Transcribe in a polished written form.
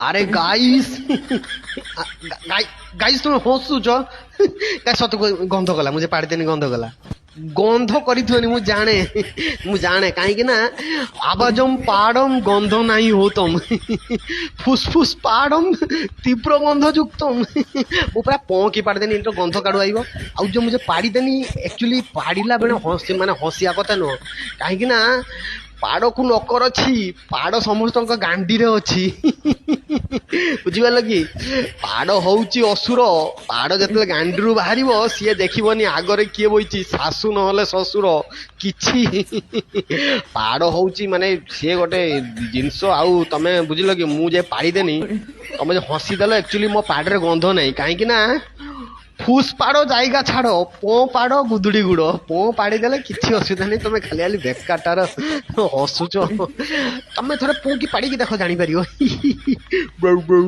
আরে guys guys তুমি হସୁଛ କାଇଁ ସତ ଗନ୍ଧ କଲା ମୁଁ ଯେ ପାଡ଼ିଦେନି ଗନ୍ଧ କଲା ଗନ୍ଧ କରିଥିବନି ମୁଁ ଜାଣେ କାହିଁକି ନା ଆବାଜମ ପାଡମ ଗନ୍ଧ ନାହିଁ ହୋତମ ଫୁସଫୁସ ପାଡମ ତୀବ୍ର ଗନ୍ଧ ଯୁକ୍ତମ ମୁଁ ପୁରା ପଁକି ପାଡ଼ିଦେନି ଏଇଟା ଗନ୍ଧ କାଢୁ ଆଇବ ଆଉ ଯୋଉ ମୁଁ ଯେ ପାଡ଼ିଦେନି ଆକ୍ଚୁଆଲି ପାଡ଼ିଲା ବେଳେ ମାନେ ହସିବା କଥା ନୁହଁ କାହିଁକି ନା ପାଡ଼କୁ ନକର ଅଛି ପାଡ଼ ସମସ୍ତଙ୍କ ଗାଣ୍ଡିରେ ଅଛି ବୁଝିପାରିଲ କି ପାଡ଼ ହଉଛି ଅସୁର ପାଡ଼ ଯେତେବେଳେ ଗାଣ୍ଡିରୁ ବାହାରିବ ସିଏ ଦେଖିବନି ଆଗରେ କିଏ ବଇଛି ଶାଶୁ ନହେଲେ ଶ୍ୱଶୁର କିଛି ପାଡ଼ ହଉଛି ମାନେ ସିଏ ଗୋଟେ ଜିନିଷ ଆଉ ତମେ ବୁଝିଲ କି ମୁଁ ଯେ ପାଡ଼ିଦେନି ତମେ ଯେ ହସିଦେଲ ଆକ୍ଚୁଆଲି ମୋ ପାଡ଼ରେ ଗନ୍ଧ ନାହିଁ କାହିଁକି ନା ফুস পাড়ো জায়গা ছাড়ো পো পাড়ো গুদুড়ি গুড়ো পো পাড়ি দেলে কিছু অসুবিধা নেই তুমি খালি খালি বেকারটার হসুছ তুমি থরে পো কি পাড়িকি দেখো জানিপারিব বউ বউ